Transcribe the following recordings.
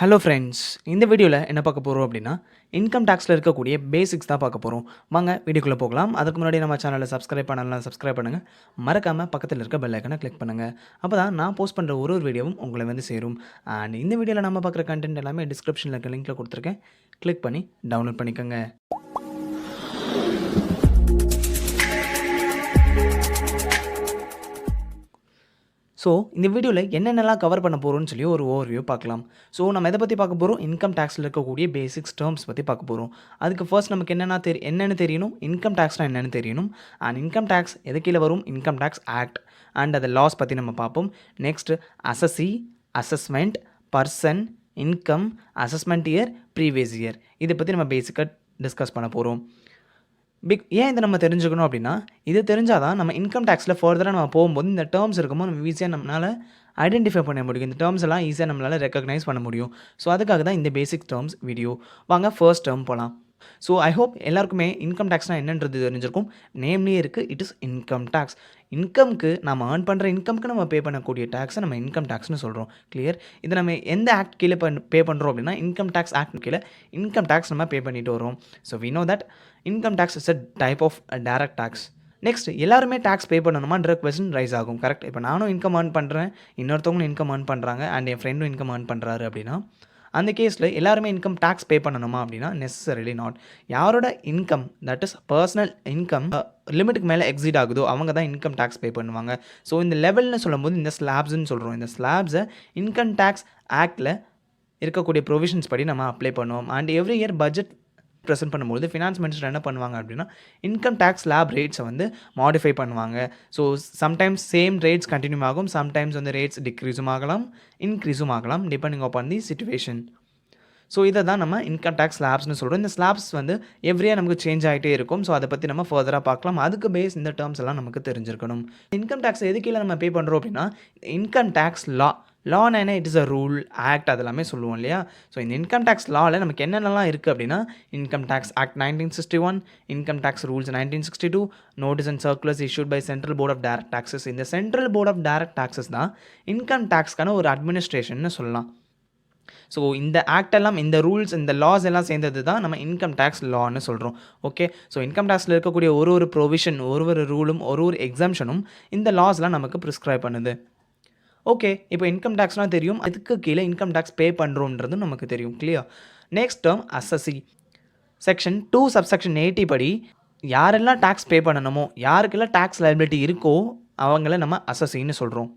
Hello friends, இந்த வீடியோவில் என்ன பார்க்க போகிறோம் அப்படின்னா, இன்கம் டேக்ஸில் இருக்கக்கூடிய பேசிக்ஸ் தான் பார்க்க போகிறோம். வாங்க வீடியோக்குள்ளே போகலாம். அதுக்கு முன்னாடி நம்ம சேனலை சப்ஸ்கிரைப் பண்ணலாம், சப்ஸ்கிரைப் பண்ணுங்கள். மறக்காமல் பக்கத்தில் இருக்க பெல் ஐக்கனை கிளிக் பண்ணுங்கள். அப்போ தான் நான் போஸ்ட் பண்ணுற ஒரு வீடியோவும் உங்களை வந்து சேரும். அண்ட் இந்த வீடியோவில் நம்ம பார்க்குற கண்டென்ட் எல்லாமே டிஸ்கிரிப்ஷனில் இருக்க லிங்க்கில் கொடுத்துருக்கேன். கிளிக் பண்ணி டவுன்லோட் பண்ணிக்கோங்க. ஸோ இந்த வீடியோவில் என்னென்னலாம் கவர் பண்ண போகிறோம்னு சொல்லி ஒரு ஓவர்வியூ பார்க்கலாம். ஸோ நம்ம எதை பற்றி பார்க்க போகிறோம்? இன்கம் டேக்ஸில் இருக்கக்கூடிய பேசிக்ஸ் டேர்ம்ஸ் பற்றி பார்க்க போகிறோம். அதுக்கு ஃபர்ஸ்ட் நமக்கு என்னென்னு தெரியணும், இன்கம் டேக்ஸ்னால் என்னென்னு தெரியணும். அண்ட் இன்கம் டேக்ஸ் எது கீழே வரும்? இன்கம் டேக்ஸ் ஆக்ட் அண்ட் அது லாஸ் பற்றி நம்ம பார்ப்போம். Next அசஸி, assessment, person, income, assessment year, previous year, இதை பற்றி நம்ம பேசிக்காக டிஸ்கஸ் பண்ண போகிறோம். ஏன் இதை நம்ம தெரிஞ்சுக்கணும் அப்படின்னா, இது தெரிஞ்சால் தான் நம்ம இன்கம் டேக்ஸில் ஃபர்தராக நம்ம போகும்போது இந்த டேர்ம்ஸ் இருக்கும்போது நம்ம ஈஸியாக நம்மளால் ஐடென்டிஃபை பண்ண முடியும். இந்த டேர்ம்ஸ் எல்லாம் ஈஸியாக நம்மளால் ரெக்கக்னைஸ் பண்ண முடியும். ஸோ அதுக்காக தான் இந்த பேசிக் டேர்ம்ஸ் வீடியோ. வாங்க ஃபர்ஸ்ட் டேர்ம் போகலாம். ஸோ ஐ ஹோப் எல்லாருக்குமே இன்கம் டேக்ஸ்னால் என்னன்றது தெரிஞ்சிருக்கும். நேம்லேயே இருக்குது, இட் இஸ் இன்கம் டேக்ஸ். இன்கம்க்கு நம்ம ஏர்ன் பண்ணுற இன்கம்க்கு நம்ம பே பண்ணக்கூடிய டேக்ஸை நம்ம இன்கம் டேக்ஸ்னு சொல்கிறோம். கிளியர்? இது நம்ம எந்த ஆக்ட் கீழே பே பண்ணுறோம் அப்படின்னா, இன்கம் டேக்ஸ் ஆக்ட் கீழே இன்கம் டேக்ஸ் நம்ம பே பண்ணிட்டு வரோம். So we know that income tax is a type of direct tax. Next, எல்லாருமே டேக்ஸ் பே பண்ணணுமான்ற கொஸ்டின் ரைஸ் ஆகும். கரெக்ட்? இப்போ நானும் இன்கம் ஏர்ன் பண்ணுறேன், இன்னொருத்தவங்களும் இன்கம் ஏர்ன் பண்ணுறாங்க, அண்ட் என் ஃப்ரெண்டும் இன்கம் ஏர்ன் பண்ணுறாரு அப்படின்னா, அந்த கேஸில் எல்லாருமே இன்கம் டேக்ஸ் பே பண்ணணுமா அப்படின்னா நெசசரிலி நாட். யாரோட income, that is personal income, லிமிட்டுக்கு மேலே எக்ஸிட் ஆகுதோ அவங்க தான் இன்கம் டேக்ஸ் பே பண்ணுவாங்க. ஸோ இந்த லெவல்னு சொல்லும்போது இந்த ஸ்லாப்ஸ்ன்னு சொல்கிறோம். இந்த ஸ்லாப்ஸை இன்கம் டேக்ஸ் ஆக்டில் இருக்கக்கூடிய ப்ரொவிஷன்ஸ் படி நம்ம அப்ளை பண்ணுவோம். And every year budget present பண்ணும்போது ஃபினான்ஸ் மினிஸ்டர் என்ன பண்ணுவாங்க அப்படின்னா, இன்கம் டேக்ஸ் ஸ்லாப் ரேட்ஸை வந்து மாடிஃபை பண்ணுவாங்க. So sometimes same rates continue ஆகும், சம்டைம்ஸ் வந்து ரேட்ஸ் டிக்ரீஸும் ஆகலாம், இன்க்ரீஸும் ஆகலாம், டிபெண்டிங் அப்பான் தி சிச்சுவேஷன். ஸோ இதை தான் நம்ம இன்கம் டேக்ஸ் ஸ்லாப்ஸ்னு சொல்கிறோம். இந்த ஸ்லாப்ஸ் வந்து எவ்ரியாக நமக்கு சேஞ்ச் ஆகிட்டே இருக்கும். ஸோ அதை பற்றி நம்ம ஃபர்தராக பார்க்கலாம். அதுக்கு பேஸ் இந்த டேர்ம்ஸ் எல்லாம் நமக்கு தெரிஞ்சிருக்கணும். இன்கம் டேக்ஸ் எது கீழே நம்ம பே பண்ணுறோம் அப்படின்னா, இன்கம் டேக்ஸ் லான்னு என்ன, it is a rule, act, அதெல்லாமே சொல்லுவோம் இல்லையா? ஸோ இந்த இன்கம் டேக்ஸ் லாவில் நமக்கு என்னென்னலாம் இருக்குது அப்படின்னா, income tax act 1961, income tax rules 1962, notice and circulars issued by central board of direct taxes. இந்த central board of direct taxes தான் இன்கம் டேக்ஸ்க்கான ஒரு அட்மினிஸ்ட்ரேஷன் சொல்லலாம். ஸோ இந்த ஆக்ட் எல்லாம், இந்த ரூல்ஸ், இந்த லாஸ் எல்லாம் சேர்ந்தது தான் நம்ம இன்கம் டேக்ஸ் லான்னு சொல்கிறோம். ஓகே, ஸோ இன்கம் டேக்ஸில் இருக்கக்கூடிய ஒரு ப்ரொவிஷன், ஒரு ரூலும், ஒரு எக்ஸம்ஷனும் இந்த லாஸ்லாம் நமக்கு ப்ரிஸ்கிரைப் பண்ணுது. ஓகே, இப்போ இன்கம் டேக்ஸ்லாம் தெரியும், அதுக்கு கீழே இன்கம் டேக்ஸ் பே பண்ணுறோன்றது நமக்கு தெரியும். Clear? Next term அசஸி. Section 2 subsection 80 படி யாரெல்லாம் டேக்ஸ் பே பண்ணணுமோ, யாருக்கெல்லாம் டேக்ஸ் லைபிலிட்டி இருக்கோ அவங்கள நம்ம அசஸின்னு சொல்கிறோம்.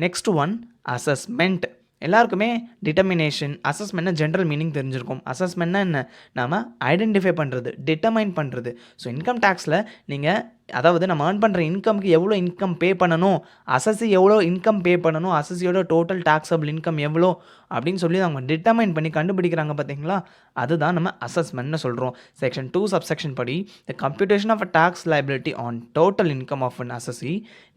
Next one assessment. எல்லாருக்குமே டிட்டர்மினேஷன், அசஸ்மெண்ட்னா ஜென்ரல் மீனிங் தெரிஞ்சிருக்கும். அசஸ்மெண்ட்னா என்ன? நாம் ஐடென்டிஃபை பண்ணுறது, டிட்டர்மைன் பண்ணுறது. ஸோ இன்கம் டேக்ஸில் நீங்கள், அதாவது நம்ம ஏர்ன் பண்ணுற இன்கம்க்கு எவ்வளோ இன்கம் பே பண்ணணும், அசஸி எவ்வளோ இன்கம் பே பண்ணணும், அசஸியோட டோட்டல் டேக்ஸபிள் இன்கம் எவ்வளோ அப்படின்னு சொல்லி அவங்க டிட்டர்மைன் பண்ணி கண்டுபிடிக்கிறாங்க பார்த்தீங்களா? அதுதான் நம்ம அசஸ்மெண்ட்னு சொல்கிறோம். செக்ஷன் 2 சப்செக்ஷன் படி the computation of a tax liability on total income of an assessee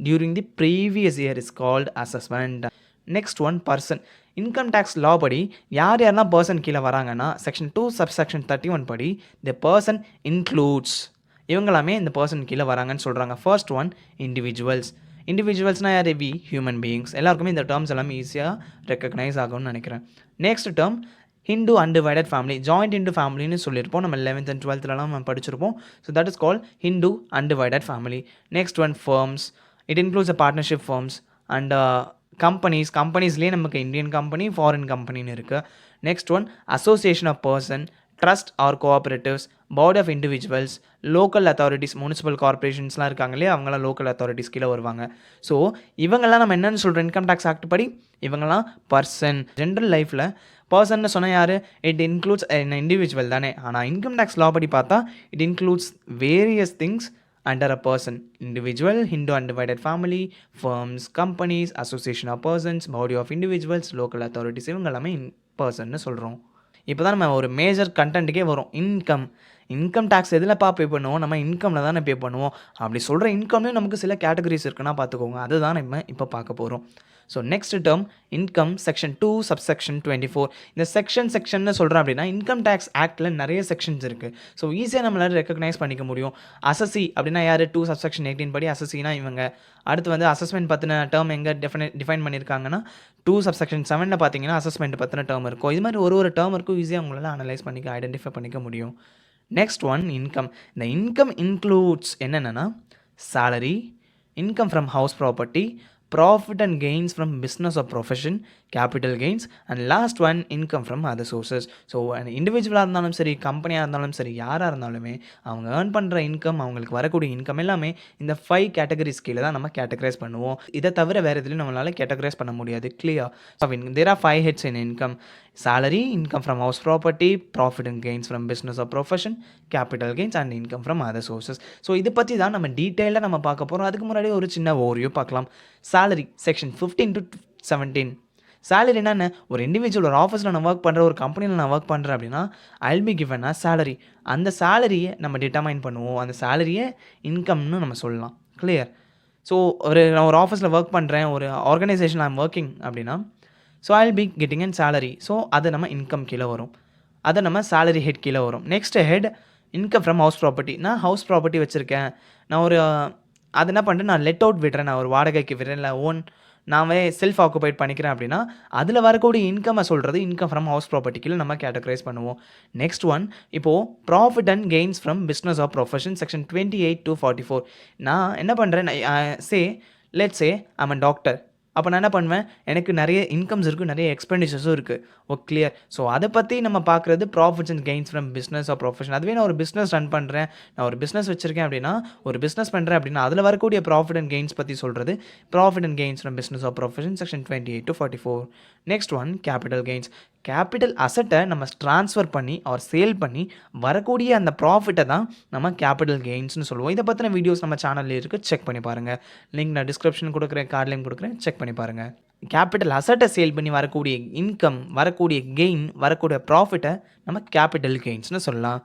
during the previous year is called assessment. Next one person. Income tax law படி யாரெல்லாம் பர்சன் கீழே வராங்கன்னா, செக்ஷன் 2 சப்செக்ஷன் 31 படி த பர்சன் இன்க்ளூட்ஸ், இவங்களாமே இந்த person கீழே வராங்கன்னு சொல்கிறாங்க. First one individuals. இண்டிவிஜுவல்ஸ்னால் யார்? We human beings. எல்லாருக்குமே இந்த டேர்ம்ஸ் எல்லாமே ஈஸியாக ரெக்கக்னைஸ் ஆகும்னு நினைக்கிறேன். Next term Hindu undivided family. Joint into ஃபேமிலின்னு சொல்லியிருப்போம், நம்ம 11th and 12thலாம் நம்ம படிச்சிருப்போம். So that is call Hindu undivided family. Next one firms. It includes a partnership firms and கம்பெனிஸ்லேயே நமக்கு இந்தியன் கம்பெனி, ஃபாரின் கம்பெனின்னு இருக்குது. Next one association of person, trust or cooperatives, body of individuals, local authorities, municipal கார்பரேஷன்ஸ்லாம் இருக்காங்க இல்லையா, அவங்களாம் local authorities கீழே வருவாங்க. ஸோ இவங்கெல்லாம் நம்ம என்னென்னு சொல்கிறோம், இன்கம் டேக்ஸ் ஆக்ட் படி இவங்கெல்லாம் பர்சன். ஜென்ரல் லைஃப்பில் பர்சன்னு சொன்னால் யார்? இட் இன்க்ளூட்ஸ் இண்டிவிஜுவல் தானே. ஆனால் இன்கம் டேக்ஸ் லா படி பார்த்தா it includes various things under a person: individual, Hindu undivided family, firms, companies, association of persons, body of individuals, local authorities, இவங்க எல்லாமே பர்சன்னு சொல்கிறோம். இப்போ தான் நம்ம ஒரு மேஜர் கண்டென்ட்டுக்கே வரும். இன்கம் டேக்ஸ் எதில்ப்பா பே பண்ணுவோம்? நம்ம இன்கமில் தானே பே பண்ணுவோம். அப்படி சொல்கிற இன்கம்லேயும் நமக்கு சில கேட்டகரிஸ் இருக்குன்னா பார்த்துக்கோங்க. அதுதான் நம்ம இப்போ பார்க்க போகிறோம். So next term income section 2 subsection 24. இந்த செக்ஷன்னு சொல்கிறேன் அப்படின்னா இன்கம் டேக்ஸ் ஆக்டில் நிறைய செக்ஷன்ஸ் இருக்குது. ஸோ ஈஸியாக நம்மளால ரெக்கக்னைஸ் பண்ணிக்க முடியும். அசசி அப்படின்னா யார்? 2 சப்செக்ஷன் 18 படி அசசினா இவங்க. அடுத்து வந்து அசஸ்மெண்ட் பற்றின டேர்ம் எங்கே டிஃபைன் பண்ணியிருக்காங்கன்னா 2 சப்செக்ஷன் 7ல் பார்த்தீங்கன்னா அசஸ்மெண்ட் பற்றின டேர்ம் இருக்கும். இது மாதிரி ஒரு டேர்ம் இருக்கும், ஈஸியாக உங்களால் அனலைஸ் பண்ணிக்க ஐடென்டிஃபை பண்ணிக்க முடியும். Next one income. இந்த இன்கம் இன்க்ளூட்ஸ் என்னென்னா salary, income from house property, profit and gains from business or profession, capital gains, and last one income from other sources. So இண்டிவிஜுவலாக இருந்தாலும் சரி, கம்பெனியாக இருந்தாலும் சரி, யாராக இருந்தாலுமே அவங்க ஏர்ன் பண்ணுற இன்கம், அவங்களுக்கு வரக்கூடிய இன்கம் எல்லாமே இந்த 5 கேட்டகரிஸ் கீழே தான் நம்ம கேட்டகரைஸ் பண்ணுவோம். இதை தவிர வேறு எதுலையும் நம்மளால் கேட்டகரைஸ் பண்ண முடியாது. Clear? So there are 5 heads in income: salary, income from house property, profit and gains from business or profession, capital gains, and income from other sources. So இதை பற்றி தான் நம்ம டீட்டெயிலாக நம்ம பார்க்க போகிறோம். அதுக்கு முன்னாடி ஒரு சின்ன ஓவர்வியூ பார்க்கலாம். salary section 15 to 17. சேலரி என்னென்ன? ஒரு இண்டிவிஜுவல் ஒரு ஆஃபீஸில் நான் ஒர்க் பண்ணுறேன், ஒரு கம்பெனியில் நான் ஒர்க் பண்ணுறேன் அப்படின்னா I'll be given a salary. அந்த சேலரியை நம்ம டிட்டர்மைன் பண்ணுவோம். அந்த சேலரியை இன்கம்னு நம்ம சொல்லலாம். கிளியர்? ஸோ நான் ஒரு ஆஃபீஸில் ஒர்க் பண்ணுறேன், ஒரு ஆர்கனைசேஷன் ஐம் ஒர்க்கிங் அப்படின்னா so I'll be getting and salary. So அது நம்ம இன்கம் கீழே வரும். அதை நம்ம சேலரி ஹெட் கீழே வரும். Next head income from house property. நான் ஹவுஸ் ப்ராப்பர்ட்டி வச்சுருக்கேன், நான் ஒரு அது என்ன பண்ணுறேன், நான் லெட் அவுட் விடுறேன், நான் ஒரு வாடகைக்கு விடுறேன், இல்லை ஓன் நான் செல்ஃப் ஆக்குபைட் பண்ணிக்கிறேன் அப்படின்னா அதில் வரக்கூடிய இன்கம்மை சொல்கிறது இன்கம் ஃப்ரம் ஹவுஸ் ப்ராப்பர்ட்டிக்கு நம்ம கேட்டகரைஸ் பண்ணுவோம். நெக்ஸ்ட் ஒன் இப்போது profit and gains from business of profession section 28 to 44. நான் என்ன பண்ணுறேன், let's say I'm a doctor. அப்போ நான் என்ன பண்ணுவேன், எனக்கு நிறைய இன்கம்ஸ் இருக்குது, நிறைய எக்ஸ்பெண்டிச்சர்ஸும் இருக்குது. கிளியர்? ஸோ அதை பற்றி நம்ம பார்க்குறது profits and gains from business or profession. அதுவே நான் ஒரு பிஸ்னஸ் ரன் பண்ணுறேன், நான் ஒரு பிஸ்னஸ் வச்சுருக்கேன் அப்படின்னா, ஒரு பிஸ்னஸ் பண்ணுறேன் அப்படின்னா அதில் வரக்கூடிய ப்ராஃபிட் அண்ட் கெயின்ஸ் பற்றி சொல்கிறது profit and gains from business or profession section 28 to 44. Next one capital gains. Capital அசட்டை நம்ம ட்ரான்ஸ்ஃபர் பண்ணி ஆர் சேல் பண்ணி வரக்கூடிய அந்த ப்ராஃபிட்டை தான் நம்ம கேபிட்டல் கெயின்ஸ்னு சொல்லுவோம். இதை பற்றின வீடியோஸ் நம்ம சேனலில் இருக்குது, செக் பண்ணி பாருங்கள். லிங்க் நான் டிஸ்கிரிப்ஷன் கொடுக்குறேன், கார்ட்லையும் கொடுக்குறேன், செக் பண்ணி பாருங்கள். கேபிட்டல் அசட்டை சேல் பண்ணி வரக்கூடிய இன்கம், வரக்கூடிய கெயின், வரக்கூடிய ப்ராஃபிட்டை நம்ம கேபிட்டல் கெயின்ஸ்னு சொல்லலாம்.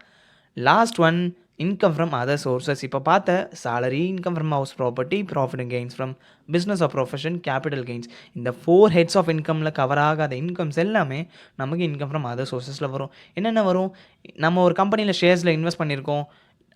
Last one income from other sources. இப்போ பார்த்த salary, income from house property, profit and gains from business of profession, capital gains, இந்த 4 ஹெட்ஸ் ஆஃப் இன்கமில் கவர் ஆகாத இன்கம்ஸ் எல்லாமே நமக்கு இன்கம் ஃப்ரம் அதர் சோர்ஸஸில் வரும். என்னென்ன வரும்? நம்ம ஒரு கம்பெனியில் ஷேர்ஸில் இன்வெஸ்ட் பண்ணியிருக்கோம்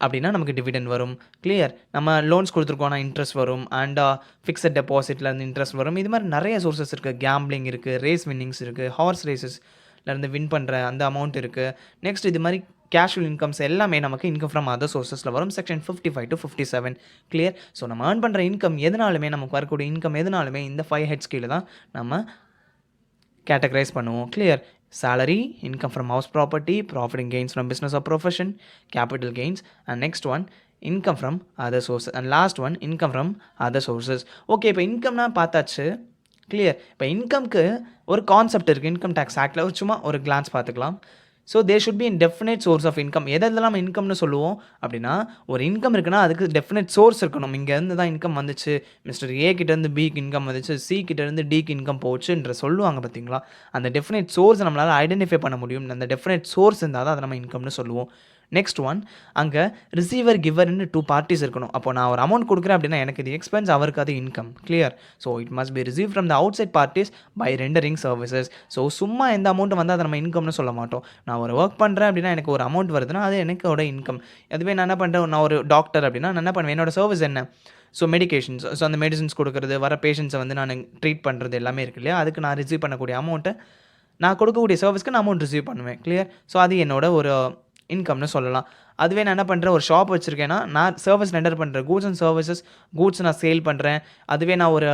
அப்படின்னா நமக்கு டிவிடெண்ட் வரும். கிளியர்? நம்ம லோன்ஸ் கொடுத்துருக்கோன்னா இன்ட்ரெஸ்ட் வரும். அண்ட் ஃபிக்ஸட் டெபாசிட்லேருந்து இன்ட்ரெஸ்ட் வரும். இது மாதிரி நிறைய சோர்ஸஸ் இருக்குது. கேம்பிளிங் இருக்குது, ரேஸ் வின்னிங்ஸ் இருக்குது, ஹார்ஸ் ரேசஸ்லேருந்து வின் பண்ணுற அந்த அமௌண்ட் இருக்குது. நெக்ஸ்ட் இது மாதிரி கேஷுவல் இன்கம்ஸ் எல்லாமே நமக்கு இன்கம் ஃப்ரம் அதர் சோர்ஸஸில் வரும். Section 55 to 57. கிளியர்? ஸோ நம்ம ஏர்ன் பண்ணுற இன்கம் எதுனாலுமே, நமக்கு வரக்கூடிய இன்கம் எதுனாலுமே இந்த 5 ஹெட்ஸ் கீழே தான் நம்ம கேட்டகரைஸ் பண்ணுவோம். Clear? salary, income from house property, profit and gains from business or profession, capital gains, and next one income from other sources, and last one income from other sources. Okay, இப்போ இன்கம்னா பார்த்தாச்சு. Clear? இப்போ இன்கம்க்கு ஒரு concept இருக்குது income tax ஆக்டில். ஒரு சும்மா ஒரு glance பார்த்துக்கலாம். So there should be in definite source of income. எதெல்லாம் நம்ம இன்கம்னு சொல்லுவோம் அப்படின்னா, ஒரு இன்கம் இருக்குன்னா அதுக்கு டெஃபினட் சோர்ஸ் இருக்கணும். இங்கேருந்து தான் இன்கம் வந்துச்சு, மிஸ்டர் ஏ கிட்டேருந்து பிக்கு இன்கம் வந்துச்சு, சி கிட்டேருந்து டிக்கு இன்கம் போச்சுன்ற சொல்லுவாங்க பார்த்தீங்களா? அந்த டெஃபினட் சோர்ஸ் நம்மளால் ஐடென்டிஃபை பண்ண முடியும். அந்த டெஃபினட் சோர்ஸ் இருந்தால் தான் அதை நம்ம இன்கம்னு சொல்லுவோம். நெக்ஸ்ட் ஒன் அங்கே ரிசீவர் கிவர்னு 2 பார்ட்டிஸ் இருக்கணும். அப்போ நான் ஒரு அமௌண்ட் கொடுக்குறேன் அப்படின்னா எனக்கு இது எக்ஸ்பென்ஸ், அவருக்கு அது income. Clear? So it must be receive from the outside parties by rendering services. So சும்மா எந்த அமௌண்ட் வந்து அதை நம்ம இன்கம்னு சொல்ல மாட்டோம். நான் ஒரு ஒர்க் பண்ணுறேன் அப்படின்னா எனக்கு ஒரு அமௌண்ட் வருதுன்னா அது எனக்கோட இன்கம். அதுவே நான் என்ன பண்ணுறேன், நான் ஒரு டாக்டர் அப்படின்னா நான் என்ன பண்ணுவேன், என்னோட சர்வீஸ் என்ன? So medications. ஸோ அந்த மெடிசன்ஸ் கொடுக்குறது, வர பேஷண்ட்ஸை வந்து நான் ட்ரீட் பண்ணுறது எல்லாமே இருக்கு இல்லையா? அதுக்கு நான் ரிசீவ் பண்ணக்கூடிய அமௌண்ட்டை, நான் கொடுக்கக்கூடிய சர்வீஸ்க்கு நான் அமௌண்ட் ரிசீவ் பண்ணுவேன். கிளியர்? ஸோ அது என்னோட ஒரு இன்கம்னு சொல்லலாம். அதுவே நான் என்ன பண்ணுறேன், ஒரு ஷாப் வச்சுருக்கேன்னா நான் சர்வீஸ் ரெண்டர் பண்ணுறேன், கூட்ஸ் அண்ட் சர்வீசஸ், கூட்ஸ் நான் சேல் பண்ணுறேன். அதுவே நான் ஒரு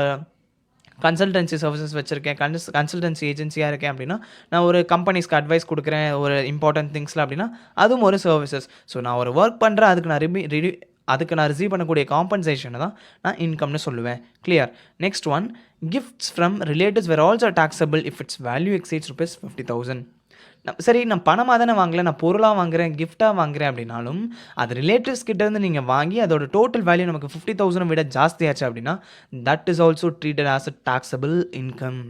கன்சல்டன்சி சர்வீசஸ் வச்சுருக்கேன், கன்சல்டன்சி ஏஜென்சியாக இருக்கேன் அப்படின்னா நான் ஒரு கம்பெனிஸ்க்கு அட்வைஸ் கொடுக்குறேன் ஒரு இம்பார்ட்டன்ட் திங்ஸில் அப்படின்னா அதுவும் ஒரு சர்வீசஸ். ஸோ நான் ஒரு ஒர்க் பண்ணுறேன், அதுக்கு நான் ரிசீவ் பண்ணக்கூடிய காம்பன்சேஷனை தான் நான் இன்கம்னு சொல்லுவேன். Clear? Next one gifts from relatives were also taxable if it's value exceeds ₹50,000. சரி, நான் பணமாக தானே வாங்கலை, நான் பொருளாக வாங்குகிறேன், கிஃப்டாக வாங்குகிறேன் அப்படின்னாலும் அது ரிலேட்டிவ்ஸ் கிட்டேருந்து நீங்கள் வாங்கி அதோட டோட்டல் வேல்யூ நமக்கு 50,000 விட ஜாஸ்தியாச்சு அப்படின்னா that is also treated as a taxable income.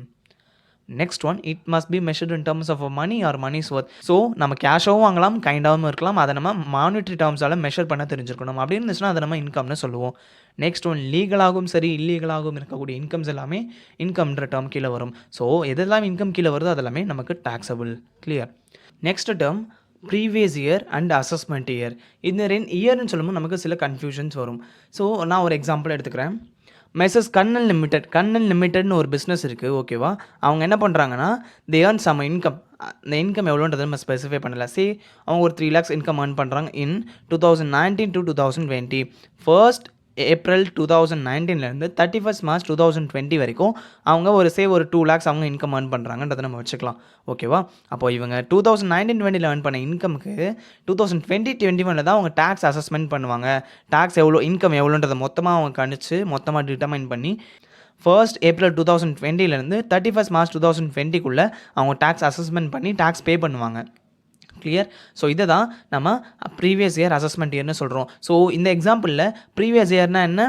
Next one, it must be measured in terms of money or money's worth. So நம்ம கேஷாகவும் வாங்கலாம், கைண்டாகவும் இருக்கலாம். அதை நம்ம மானிட்டரி டேர்ம்ஸால் மெஷர் பண்ண தெரிஞ்சிருக்கணும். அப்படி இருந்துச்சுன்னா அதை நம்ம இன்கம்னு சொல்லுவோம். நெக்ஸ்ட் ஒன், லீகலாகவும் சரி இல்லீகலாகவும் இருக்கக்கூடிய இன்கம்ஸ் எல்லாமே இன்கம்ன்ற டேர்ம் கீழே வரும். ஸோ எதெல்லாம் இன்கம் கீழே வருதோ அதெல்லாமே நமக்கு taxable. Clear. Next term previous year and assessment year. இந்த இயர்னு சொல்லும்போது நமக்கு சில கன்ஃபியூஷன்ஸ் வரும். ஸோ நான் ஒரு எக்ஸாம்பிள் எடுத்துக்கிறேன். மெசஸ் கண்ணன் லிமிட்டட்னு ஒரு பிஸ்னஸ் இருக்குது, ஓகேவா? அவங்க என்ன பண்ணுறாங்கன்னா, தே ஏர்ன் சம் இன்கம். இந்த இன்கம் எவ்வளோன்றது நம்ம ஸ்பெசிஃபை பண்ணல. அவங்க ஒரு 3 lakhs இன்கம் ஏர்ன் பண்ணுறாங்க இன் 2019 to 2020. ஃபர்ஸ்ட் ஏப்ரல் 2019லேருந்து 31st March 2020 வரைக்கும் அவங்க ஒரு 2 lakhs அவங்க இன்கம் ஏர்ன் பண்ணுறாங்கன்றதை நம்ம வச்சுக்கலாம், ஓகேவா? அப்போ இவங்க 2019-20 ஏர்ன் பண்ண இன்கமுக்கு 2020-21 தான் அவங்க டேக்ஸ் அசஸ்மெண்ட் பண்ணுவாங்க. டேக்ஸ் எவ்வளோ, இன்கம் எவ்வளோன்றதை மொத்தமாக அவங்க கணிச்சு மொத்தமாக டிட்டர்மைன் பண்ணி ஃபர்ஸ்ட் ஏப்ரல் 2020லேருந்து 31st March 2020க்குள்ளே அவங்க டேக்ஸ் அசஸ்மெண்ட் பண்ணி டேக்ஸ் பே பண்ணுவாங்க. கிளியர். ஸோ இதை தான் நம்ம ப்ரீவியஸ் இயர் அசஸ்மெண்ட் இயர்னு சொல்கிறோம். ஸோ இந்த எக்ஸாம்பிளில் ப்ரீவியஸ் இயர்னால் என்ன,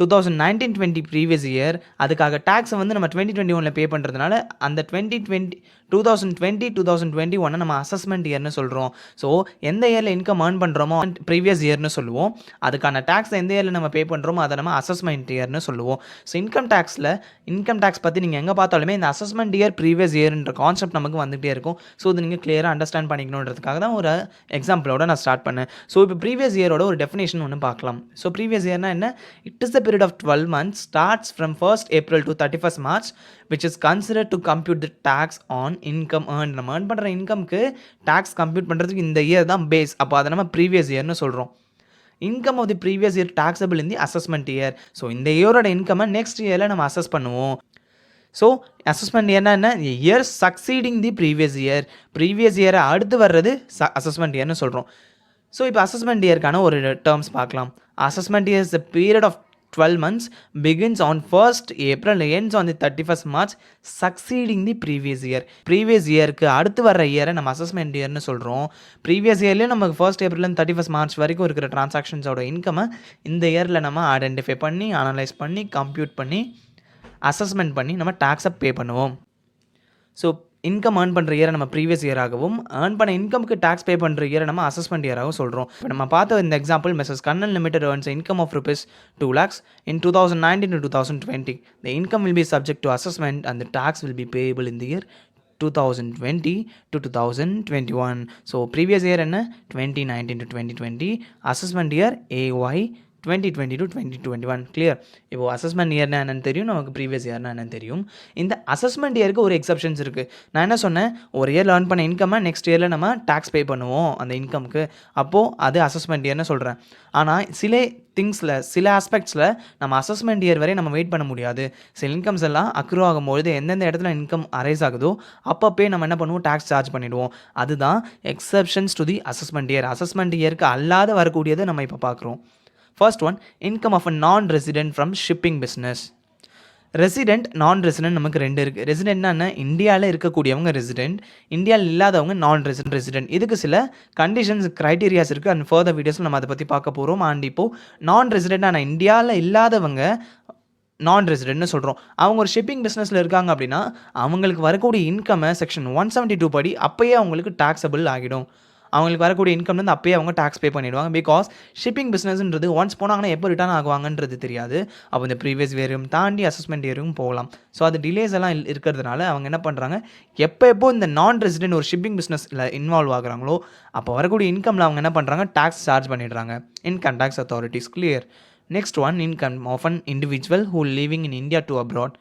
2019-20 ப்ரீவியஸ் இயர். அதுக்காக டேக்ஸை வந்து நம்ம 2021 பே பண்ணுறதுனால அந்த 2020-2021 நம்ம அசஸ்மெண்ட் இயர்னு சொல்கிறோம். ஸோ எந்த இயரில் இன்கம் ஏர்ன் பண்ணுறோமோ ப்ரீவியஸ் இயர்னு சொல்லுவோம். அதுக்கான டேக்ஸை எந்த இயரில் நம்ம பே பண்ணுறோமோ அதை நம்ம அசஸ்மெண்ட் இயர்னு சொல்லுவோம். ஸோ இன்கம் டேக்ஸ் பற்றி நீங்கள் எங்கே பார்த்தாலுமே இந்த அசஸ்மெண்ட் இயர் ப்ரீவியஸ் இயர்ன்ற கான்செப்ட் நமக்கு வந்துகிட்டே இருக்கும். ஸோ இது நீங்கள் கிளியராக அண்டர்ஸ்டாண்ட் பண்ணிக்கணுன்றதுக்காக தான் ஒரு எக்ஸாம்பிளோட நான் ஸ்டார்ட் பண்ணேன். ஸோ இப்போ ப்ரீவியஸ் இயரோட ஒரு டெஃபினேஷன் ஒன்று பார்க்கலாம். ஸோ ப்ரீவியஸ் இயர்னா என்ன? It is the period of 12 months starts from 1st April to 31st March which is considered to compute the tax on income earned. நம்ம earn பண்ணுற இன்கம்க்கு டேக்ஸ் கம்ப்யூட் பண்ணுறதுக்கு இந்த year தான் base. அப்போ அதை நம்ம ப்ரீவியஸ் இயர்னு சொல்கிறோம். Income of the previous year taxable in the assessment year. So இந்த இயரோட இன்கம்மை நெக்ஸ்ட் இயரில் நம்ம அசஸ் பண்ணுவோம். ஸோ அசஸ்மெண்ட் இயர்னா என்ன? Year succeeding the previous year. Previous இயரை அடுத்து வர்றது அசஸ்மெண்ட் இயர்னு சொல்கிறோம். ஸோ இப்போ அசஸ்மெண்ட் இயருக்கான ஒரு டேர்ம்ஸ் பார்க்கலாம். Assessment year is the period of 12 months begins on 1st April ends on the 31st March succeeding the previous year. Previous இயருக்கு அடுத்து வர இயரை நம்ம அசஸ்மெண்ட் இயர்னு சொல்கிறோம். ப்ரீவியஸ் இயர்லேயும் நமக்கு 1st April 31st March வரைக்கும் இருக்கிற டிரான்சாக்ஷன்ஸோட இன்கம்மை இந்த இயரில் நம்ம ஐடென்டிஃபை பண்ணி அனலைஸ் பண்ணி கம்ப்யூட் பண்ணி அசஸ்மெண்ட் பண்ணி நம்ம டேக்ஸை பே பண்ணுவோம். ஸோ இன்கம் ஏர்ன் பண்ணுற இயரை நம்ம ப்ரீவியஸ் இயராகவும் ஏர்ன் பண்ண இன்கமுக்கு டேக்ஸ் பே பண்ணுற இயரை நம்ம அசஸ்மெண்ட் இயராகவும் சொல்கிறோம். இப்போ நம்ம பார்த்த இந்த example, messes Kannan limited earns income of rupees 2 lakhs in 2019 to 2020. The income will be subject to assessment and the tax will be payable in the year 2020 to 2021. So previous year என்ன 2019 to 2020, assessment year AY 2020 to 2021. Clear. இப்போ assessment இயர்னா என்னென்னு தெரியும், நமக்கு previous இயர்னா என்னென்னு தெரியும். இந்த assessment இயருக்கு ஒரு எக்ஸப்ஷன்ஸ் இருக்குது. நான் என்ன சொன்னேன், ஒரு இயர் ஏர்ன் பண்ண இன்கம்மை நெக்ஸ்ட் இயரில் நம்ம டேக்ஸ் பே பண்ணுவோம் அந்த இன்கமுக்கு. அப்போது அது அசஸ்மெண்ட் இயர்னு சொல்கிறேன். ஆனால் சில ஆஸ்பெக்ட்ஸில் நம்ம அசஸ்மெண்ட் இயர் வரை நம்ம வெயிட் பண்ண முடியாது. சில இன்கம்ஸ் எல்லாம் அக்ரூ ஆகும்பொழுது எந்தெந்த இடத்துல இன்கம் அரைஸ் ஆகுதோ அப்பப்பே நம்ம என்ன பண்ணுவோம், டேக்ஸ் சார்ஜ் பண்ணிவிடுவோம். அதுதான் exceptions to the assessment year. Assessment இயருக்கு அல்லாத வரக்கூடியதை நம்ம இப்போ பார்க்குறோம். First one, income of a non-resident from shipping business. Resident நான் ரெசிடென்ட் நமக்கு ரெண்டு இருக்குது. ரெசிடென்ட்னா இந்தியாவில் இருக்கக்கூடியவங்க ரெசிடென்ட், இந்தியாவில் இல்லாதவங்க நான் ரெசிடென்ட். இதுக்கு சில கண்டிஷன்ஸ் க்ரைட்டீரியாஸ் இருக்குது. அண்ட் ஃபர்தர் வீடியோஸில் நம்ம அதை பற்றி பார்க்க போகிறோம். அண்ட் இப்போது நான் ரெசிடென்ட்னா இந்தியாவில் இல்லாதவங்க நான் ரெசிடென்ட்னு சொல்கிறோம். அவங்க ஒரு ஷிப்பிங் பிஸ்னஸில் இருக்காங்க அப்படின்னா அவங்களுக்கு வரக்கூடிய இன்கம்மை செக்ஷன் 172 படி அப்போயே அவங்களுக்கு டாக்ஸபிள் ஆகிடும். அவங்களுக்கு வரக்கூடிய இன்கம்லேருந்து அப்போயே அவங்க டேக்ஸ் பே பண்ணிவிடுவாங்க. பிகாஸ் ஷிப்பிங் பிஸ்னஸ்ன்றது ஒன்ஸ் போனாங்கன்னா எப்போ ரிட்டர்ன் ஆகுவாங்கன்றது தெரியாது. அப்போ இந்த ப்ரீவியஸ் இயரும் தாண்டி அசஸ்மெண்ட் இயரும் போகலாம். ஸோ அது டிலேஸ் எல்லாம் இருக்கிறதுனால அவங்க என்ன பண்ணுறாங்க, எப்போ இந்த நான் ரெசிடென்ட் ஒரு ஷிப்பிங் பிஸ்னஸில் இன்வால்வ் ஆகுறாங்களோ அப்போ வரக்கூடிய இன்கமில் அவங்க என்ன பண்ணுறாங்க, டேக்ஸ் சார்ஜ் பண்ணிடுறாங்க income tax authorities. Clear. Next one, income of an individual who living in India to abroad.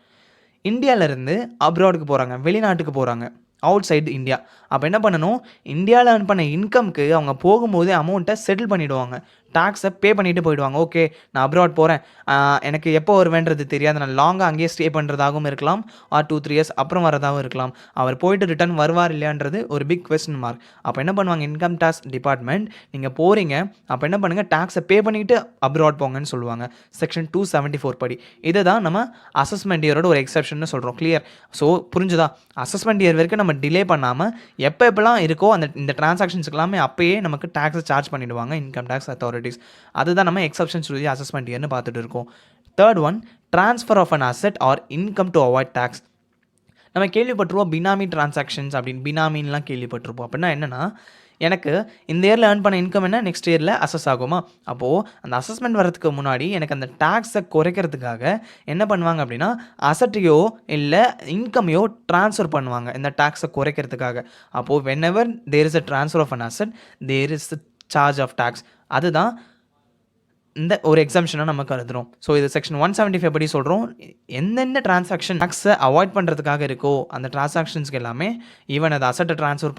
இந்தியாவிலேருந்து அப்ராடுக்கு போகிறாங்க, வெளிநாட்டுக்கு போகிறாங்க, அவுட் சைடு இந்தியா. அப்போ என்ன பண்ணணும், இந்தியாவில் earn பண்ண இன்கம்க்கு அவங்க போகும்போதே அமௌண்ட்டை செட்டில் பண்ணிவிடுவாங்க, டேக்ஸை பே பண்ணிவிட்டு போயிடுவாங்க. ஓகே, நான் அப்ராட் போகிறேன், எனக்கு எப்போ வருவேன்றது தெரியாது, நான் லாங்காக அங்கேயே ஸ்டே பண்ணுறதாகவும் இருக்கலாம், ஆர் 2-3 years அப்புறம் வரதாகவும் இருக்கலாம். அவர் போயிட்டு ரிட்டர்ன் வருவார் இல்லையான்றது ஒரு பிக் கொஸ்டின் மார்க். அப்போ என்ன பண்ணுவாங்க, இன்கம் டேக்ஸ் டிபார்ட்மெண்ட், நீங்கள் போகிறீங்க அப்போ என்ன பண்ணுங்கள், டேக்ஸை பே பண்ணிவிட்டு அப்ராட் போங்கன்னு சொல்லுவாங்க செக்ஷன் 274 படி. இதை தான் நம்ம அசஸ்மெண்ட் இயரோட ஒரு எக்ஸப்ஷன் சொல்கிறோம். கிளியர். ஸோ புரிஞ்சுதா, அசஸ்மெண்ட் இயர் வரைக்கும் நம்ம டிலே பண்ணாமல் எப்போலாம் இருக்கோ இந்த டிரான்சாக்ஷன்ஸ்க்கு எல்லாமே அப்போயே நமக்கு டேக்ஸை சார்ஜ் பண்ணிவிடுவாங்க இன்கம் டேக்ஸ் அத்தாரிட்டிஸ். அதுதான் நம்ம எக்ஸப்ஷன்ஸ் டு தி அசஸ்மெண்ட் இயர்னு பார்த்துட்டு இருக்கோம். Third one, transfer of an asset or income to avoid tax. நம்ம கேள்விப்பட்டிருப்போம் பினாமி டிரான்சாக்ஷன்ஸ் அப்படின்னு பினாமின்லாம் கேள்விப்பட்டிருப்போம். அப்படின்னா என்னென்னா, எனக்கு இந்த இயரில் ஏர்ன் பண்ண இன்கம் என்ன நெக்ஸ்ட் இயரில் அசஸ் ஆகுமா? அப்போது அந்த அசஸ்மெண்ட் வரதுக்கு முன்னாடி எனக்கு அந்த டேக்ஸை குறைக்கிறதுக்காக என்ன பண்ணுவாங்க அப்படின்னா, அசட்டையோ இல்லை இன்கமையோ ட்ரான்ஸ்ஃபர் பண்ணுவாங்க இந்த டேக்ஸை குறைக்கிறதுக்காக. அப்போது whenever there is a transfer of an asset there is charge of tax. அதுதான் இந்த ஒரு எக்ஸம்ஷனாக நம்ம கருதுகிறோம். ஸோ இது செக்ஷன் 175 படி சொல்கிறோம். எந்தெந்த டிரான்சாக்ஷன் டேக்ஸை அவாய்ட் பண்ணுறதுக்காக இருக்கோ அந்த டிரான்சாக்ஷன்ஸ்க்கு எல்லாமே ஈவன் அது அசட்டை ட்ரான்ஸ்ஃபர்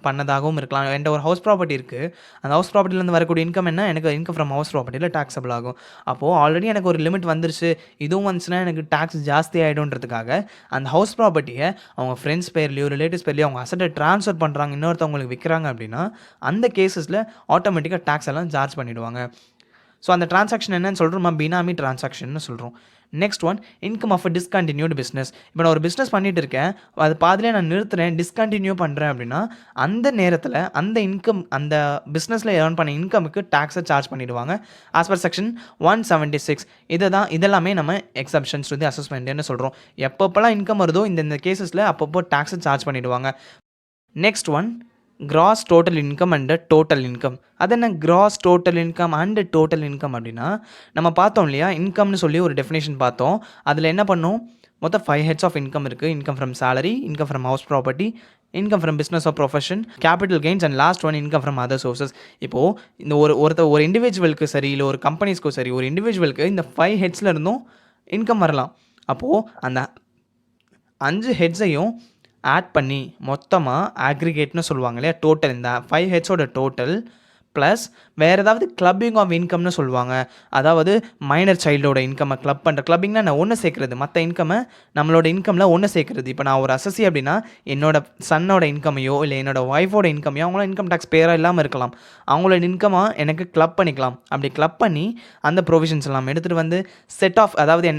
பண்ணதாகவும் இருக்கலாம். என்கிட்ட ஒரு ஹவுஸ் ப்ராப்பர்ட்டி இருக்குது, அந்த ஹவுஸ் ப்ராப்பர்ட்டிலேருந்து வரக்கூடிய இன்கம் என்ன, எனக்கு இன்கம் ஃப்ரம் ஹவுஸ் ப்ராப்பர்ட்டியில் டேக்ஸபிள் ஆகும். அப்போது ஆல்ரெடி எனக்கு ஒரு லிமிட் வந்துருச்சு, இதுவும் வந்துச்சுன்னா எனக்கு டேக்ஸ் ஜாஸ்தி ஆகிடும்ன்றதுக்காக அந்த ஹவுஸ் ப்ராப்பர்ட்டியை அவங்க ஃப்ரெண்ட்ஸ் பேர்லையோ ரிலேட்டிவ்ஸ் பேர்லையோ அவங்க அசட்டை ட்ரான்ஸ்ஃபர் பண்ணுறாங்க, இன்னொருத்தவங்களுக்கு விற்கிறாங்க அப்படின்னா அந்த கேசஸில் ஆட்டோமேட்டிக்காக டேக்ஸ் எல்லாம் சார்ஜ் பண்ணிவிடுவாங்க. ஸோ அந்த டிரான்சாக்ஷன் என்னன்னு சொல்கிறோம், பினாமி டிரான்சாக்ஷன் சொல்கிறோம். Next one income of a discontinued business. இப்போ நான் ஒரு பிஸ்னஸ் பண்ணிட்டு இருக்கேன், அது பாதிலே நான் நிறுத்துறேன், டிஸ்கண்டினியூ பண்ணுறேன் அப்படின்னா அந்த நேரத்தில் அந்த இன்கம் அந்த பிஸ்னஸில் ஏர்ன் பண்ண இன்கமுக்கு டேக்ஸை சார்ஜ் பண்ணிவிடுவாங்க ஆஸ் பர் செக்ஷன் 176. இதெல்லாமே நம்ம எக்ஸப்ஷன்ஸ் வந்து அசஸ்மெண்ட்னு சொல்கிறோம். எப்பப்போலாம் இன்கம் வருதோ இந்த கேசஸில் அப்பப்போ டேக்ஸை சார்ஜ் பண்ணிவிடுவாங்க. Next one cross total income and total income. அது என்ன cross total income and total income அப்படின்னா, நம்ம பார்த்தோம் இல்லையா, இன்கம்னு சொல்லி ஒரு டெஃபினேஷன் பார்த்தோம். அதில் என்ன பண்ணோம், மொத்தம் 5 ஹெட்ஸ் ஆஃப் இன்கம் இருக்குது. Income from salary, income from house property, income from business of profession, capital gains and last one income from other sources. இப்போது இந்த ஒரு இண்டிவிஜுவலுக்கு சரி இல்லை ஒரு கம்பெனிஸ்க்கும் சரி, ஒரு இண்டிவிஜுவலுக்கு இந்த 5 ஹெட்ஸில் இருந்தும் இன்கம் வரலாம். அப்போது அந்த 5 ஹெட்ஸையும் ஆட் பண்ணி மொத்தமாக ஆக்ரிகேட்னு சொல்லுவாங்க இல்லையா, டோட்டல் இந்த 5 ஹெட்ஸோட டோட்டல் ப்ளஸ் வேறு ஏதாவது கிளப்பிங் ஆஃப் இன்கம்னு சொல்லுவாங்க. அதாவது மைனர் சைல்டோட இன்கம்மை கிளப் பண்ணுற, கிளப்பிங்னா நான் ஒன்று சேர்க்குறது, மற்ற இன்கம்மை நம்மளோட இன்கமில் ஒன்று சேர்க்குறது. இப்போ நான் ஒரு அசசி அப்படின்னா என்னோட சன்னோட இன்கமையோ இல்லை என்னோட ஒய்ஃபோட இன்கமையோ அவங்களோட இன்கம் டேக்ஸ் பேராக இல்லாமல் இருக்கலாம், அவங்களோட இன்கமாக எனக்கு கிளப் பண்ணிக்கலாம். அப்படி கிளப் பண்ணி அந்த ப்ரொவிஷன்ஸ் எல்லாம் எடுத்துகிட்டு வந்து செட் ஆஃப், அதாவது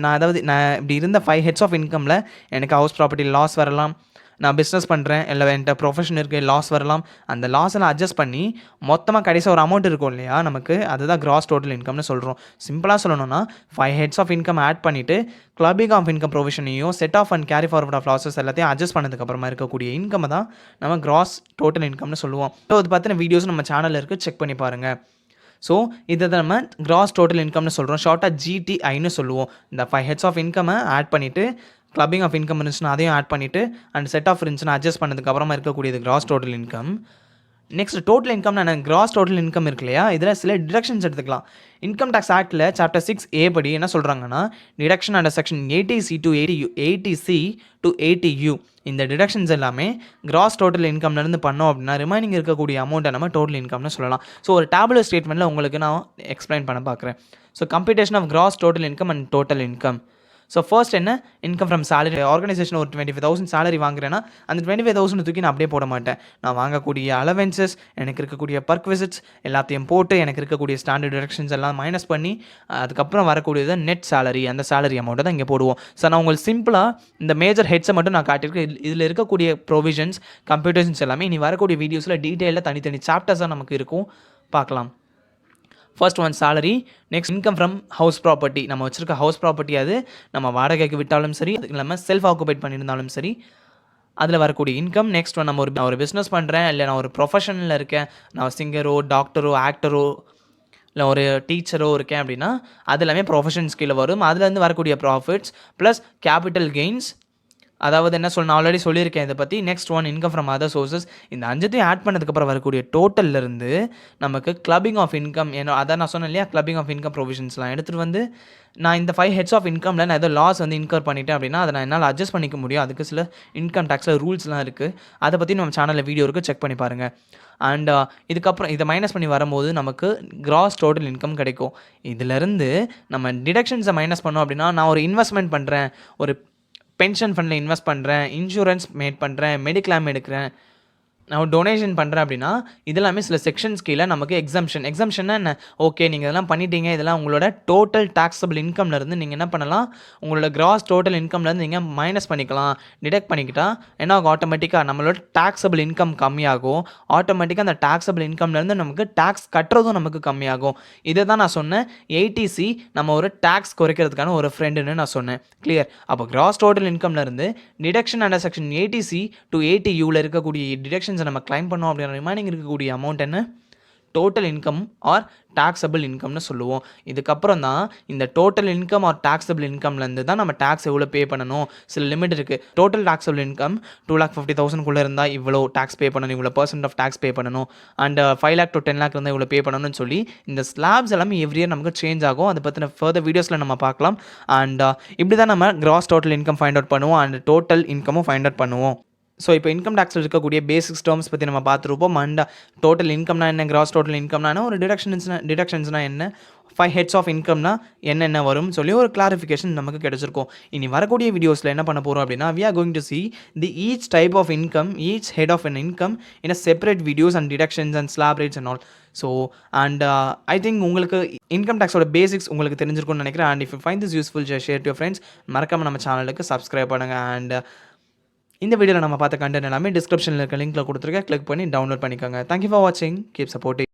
நான் இப்படி இருந்த 5 ஹெட்ஸ் ஆஃப் இன்கமில் எனக்கு ஹவுஸ் ப்ராப்பர்ட்டி லாஸ் வரலாம், நான் பிஸ்னஸ் பண்ணுறேன் இல்லை என்கிட்ட ப்ரொஃபஷன் இருக்குது லாஸ் வரலாம், அந்த லாஸ் எல்லாம் அட்ஜஸ்ட் பண்ணி மொத்தமாக கடைசியாக ஒரு அமௌண்ட் இருக்கும் இல்லையா நமக்கு, அதுதான் கிராஸ் டோட்டல் இன்கம்னு சொல்கிறோம். சிம்பிளாக சொல்லணும்னா 5 ஹெட்ஸ் ஆஃப் இன்கம் ஆட் பண்ணிவிட்டு கிளப்பிங் ஆஃப் இன்கம் ப்ரொவிஷனையும் set off and carry forward of losses எல்லாத்தையும் அட்ஜஸ்ட் பண்ணதுக்கப்புறமா இருக்கக்கூடிய இன்கம் தான் நம்ம கிராஸ் டோட்டல் இன்கம்னு சொல்லுவோம். ஸோ அது பார்த்தின வீடியோஸ் நம்ம சேனலில் இருக்குது, செக் பண்ணி பாருங்கள். ஸோ இதை தான் நம்ம கிராஸ் டோட்டல் இன்கம்னு சொல்கிறோம், ஷார்ட்டாக GTIன்னு சொல்லுவோம். இந்த 5 ஹெட்ஸ் ஆஃப் இன்கம்மை ஆட் பண்ணிவிட்டு கிளப்பிங் ஆஃப் இன்கம் இருந்துச்சுன்னா அதையும் ஆட் பண்ணிவிட்டு அண்ட் செட் ஆஃப் இருந்துச்சுன்னா அட்ஜஸ்ட் பண்ணதுக்கப்புறமா இருக்கக்கூடியது cross total income. Next total income. நான் கிராஸ் டோட்டல் இன்கம் இருக்கு இல்லையா, இதில் சில டிடக்ஷன்ஸ் எடுத்துக்கலாம். இன்கம் டேக்ஸ் ஆக்டில் சாப்டர் 6A படி என்ன சொல்கிறாங்கன்னா, deduction under section 80C to 80U இந்த டிடக்ஷன்ஸ் எல்லாமே கிராஸ் டோட்டல் இன்கம்லேருந்து பண்ணோம் அப்படின்னா ரிமைனிங் இருக்கக்கூடிய அமௌண்ட்டை நம்ம டோட்டல் இன்கம்னு சொல்லலாம். ஸோ ஒரு டேபுலர் ஸ்டேட்மெண்ட்டில் உங்களுக்கு நான் எக்ஸ்பிளைன் பண்ண பார்க்குறேன். So computation of gross total income and total income. So first என்ன, இன்கம் ஃப்ரம் சேலரி. ஆர்கனைசேஷன் ஒரு 25,000 சேலரி வாங்குறேன்னா அந்த 25,000 தூக்கி நான் அப்படியே போட மாட்டேன். நான் வாங்கக்கூடிய அலவன்சஸ், எனக்கு இருக்கக்கூடிய பர்க் விசிட்ஸ் எல்லாத்தையும் போட்டு எனக்கு இருக்கக்கூடிய ஸ்டாண்டர்ட் டிடக்ஷன்ஸ் எல்லாம் மைனஸ் பண்ணி அதுக்கப்புறம் வரக்கூடியது நெட் சேலரி, அந்த சேலரி அமௌண்ட்டை தான் இங்கே போடுவோம். ஸோ நான் உங்களுக்கு சிம்பிளாக இந்த மேஜர் ஹெட்ஸை மட்டும் நான் காட்டியிருக்கேன். இதில் இருக்கக்கூடிய ப்ரொவிஷன்ஸ் கம்ப்யூட்டர்ஸ் எல்லாமே இனி வரக்கூடிய வீடியோஸில் டீட்டெயிலாக தனித்தனி சாப்டர்ஸாக நமக்கு இருக்கும், பார்க்கலாம். First one salary. Next income from house property. நம்ம வச்சுருக்க ஹவுஸ் ப்ராப்பர்ட்டி அது நம்ம வாடகைக்கு விட்டாலும் சரி, அதுக்கு இல்லாமல் செல்ஃப் ஆக்குபைட் பண்ணியிருந்தாலும் சரி, அதில் வரக்கூடிய இன்கம். நெக்ஸ்ட் ஒன், நான் ஒரு பிஸ்னஸ் பண்ணுறேன் இல்லை நான் ஒரு ப்ரொஃபஷனில் இருக்கேன், நான் சிங்கரோ டாக்டரோ ஆக்டரோ இல்லை ஒரு டீச்சரோ இருக்கேன் அப்படின்னா அது எல்லாமே ப்ரொஃபஷன்ஸ் கீழே வரும். அதுலேருந்து வரக்கூடிய ப்ராஃபிட்ஸ் ப்ளஸ் கேபிட்டல் கெயின்ஸ். அதாவது என்ன நான் ஆல்ரெடி சொல்லியிருக்கேன் இதை பற்றி. Next one income from other sources. இந்த 5த்தையும் ஆட் பண்ணதுக்கப்புறம் வரக்கூடிய டோட்டல்லேருந்து நமக்கு கிளப்பிங் ஆஃப் இன்கம், அதான் நான் சொன்னேன் இல்லையா, கிளப்பிங் ஆஃப் இன்கம் ப்ரொவிஷன்ஸ்லாம் எடுத்துகிட்டு வந்து நான் இந்த 5 ஹெட்ஸ் ஆஃப் இன்கமில் நான் ஏதோ லாஸ் வந்து இன்கர் பண்ணிட்டேன் அப்படின்னா அதை நான் என்னால் அட்ஜஸ்ட் பண்ணிக்க முடியும். அதுக்கு சில இன்கம் டேக்ஸில் ரூல்ஸ்லாம் இருக்குது, அதை பற்றி நம்ம சேனலில் வீடியோ இருக்குது, செக் பண்ணி பாருங்கள். அண்ட் இதுக்கப்புறம் இதை மைனஸ் பண்ணி வரும்போது நமக்கு கிராஸ் டோட்டல் இன்கம் கிடைக்கும். இதிலேருந்து நம்ம டிடக்ஷன்ஸை மைனஸ் பண்ணோம் அப்படின்னா, நான் ஒரு இன்வெஸ்ட்மெண்ட் பண்ணுறேன், ஒரு பென்ஷன் ஃபண்டில் இன்வெஸ்ட் பண்ணுறேன், இன்சூரன்ஸ் மேட் பண்ணுறேன், மெடிக்ளைம் எடுக்கிறேன், நான் டொனேஷன் பண்ணுறேன் அப்படின்னா, இதெல்லாமே சில செக்ஷன்ஸ் கீழ நமக்கு எக்ஸம்ஷன்னா என்ன? ஓகே, நீங்க இதெல்லாம் பண்ணிட்டீங்க. இதெல்லாம் உங்களோட டோட்டல் டாக்ஸபிள் இன்கம்லேருந்து நீங்க என்ன பண்ணலாம், உங்களோட கிராஸ் டோட்டல் இன்கம்லேருந்து நீங்க மைனஸ் பண்ணிக்கலாம். டிடக்ட் பண்ணிக்கிட்டா என்ன ஆகும், ஆட்டோமேட்டிக்கா நம்மளோட டாக்ஸபிள் இன்கம் கம்மியாகும். ஆட்டோமேட்டிக்கா அந்த டாக்ஸபிள் இன்கம்லேருந்து நமக்கு டாக்ஸ் கட்டுறதும் நமக்கு கம்மியாகும். இதை தான் நான் சொன்னேன், ஏடிசி நம்ம ஒரு டாக்ஸ் குறைக்கிறதுக்கான ஒரு ஃப்ரெண்டுன்னு நான் சொன்னேன். கிளியர்? அப்போ கிராஸ் டோட்டல் இன்கம்லேருந்து deduction under section eighty C to ஏடியூவில் இருக்கக்கூடிய டிடக்ஷன்ஸை நம்ம கிளைம் பண்ணோம் அப்படின்ற ரிமைனிங் இருக்கக்கூடிய அமௌண்ட் என்ன, டோட்டல் இன்கம் ஆர் டாக்ஸபிள் இன்கம்னு சொல்லுவோம். இதுக்கப்புறம் தான் இந்த டோட்டல் இன்கம் ஆர் டாக்ஸபிள் இன்கம்லேருந்து தான் நம்ம டேக்ஸ் எவ்வளோ பே பண்ணணும். சில லிமிட் இருக்குது. டோட்டல் டாக்ஸபிள் இன்கம் 2,50,000 இருந்தால் இவ்வளோ டேக்ஸ் பே பண்ணணும், இவ்வளோ % ஆஃப் டேக்ஸ் பே பண்ணணும். அண்ட் 5 lakh to 10 lakh இருந்தால் இவ்வளோ பே பண்ணணும்னு சொல்லி இந்த ஸ்லாப்ஸ் எல்லாமே எவ்ரி இயர் நமக்கு சேஞ்ச் ஆகும். அதை பற்றின ஃபர்தர் வீடியோஸில் நம்ம பார்க்கலாம். அண்ட் இப்படி தான் நம்ம cross total income find out பண்ணுவோம் அண்ட் டோட்டல் இன்கமும் ஃபைண்ட் அவுட் பண்ணுவோம். ஸோ இப்போ இன்கம் டேக்ஸில் இருக்கக்கூடிய பேசிக்ஸ் டேர்ம்ஸ் பற்றி நம்ம பார்த்துருப்போம். அண்ட் டோட்டல் இன்கம்னா என்ன, கிராஸ் டோட்டல் இன்கம்னா என்ன, ஒரு டிடக்ஷன்ஸ்னா என்ன, 5 heads ஆஃப் இன்கம்னா என்னென்ன வரும்னு சொல்லி ஒரு கிளாரிஃபிகேஷன் நமக்கு கிடைச்சிருக்கும். இனி வரக்கூடிய வீடியோஸில் என்ன பண்ண போகிறோம் அப்படின்னா, we are going to see the each type of income, each head of an income in a separate videos and deductions and slab rates and all. So and I think உங்களுக்கு இன்கம் டேக்ஸோட பேசிக்ஸ் உங்களுக்கு தெரிஞ்சிருக்கும்னு நினைக்கிறேன். And if you find this useful share to your friends. மறக்காமல் நம்ம சேனலுக்கு subscribe பண்ணுங்கள். And இந்த வீடியோவில் நம்ம பார்த்த கண்டென்ட் எல்லாமே டிஸ்கிரிப்ஷனில் இருக்க லிங்க்கில் கொடுத்துருக்கேன். கிளிக் பண்ணி டவுன்லோட் பண்ணிக்கோங்க. தேங்க்யூ ஃபார் வாட்சிங். Keep supporting.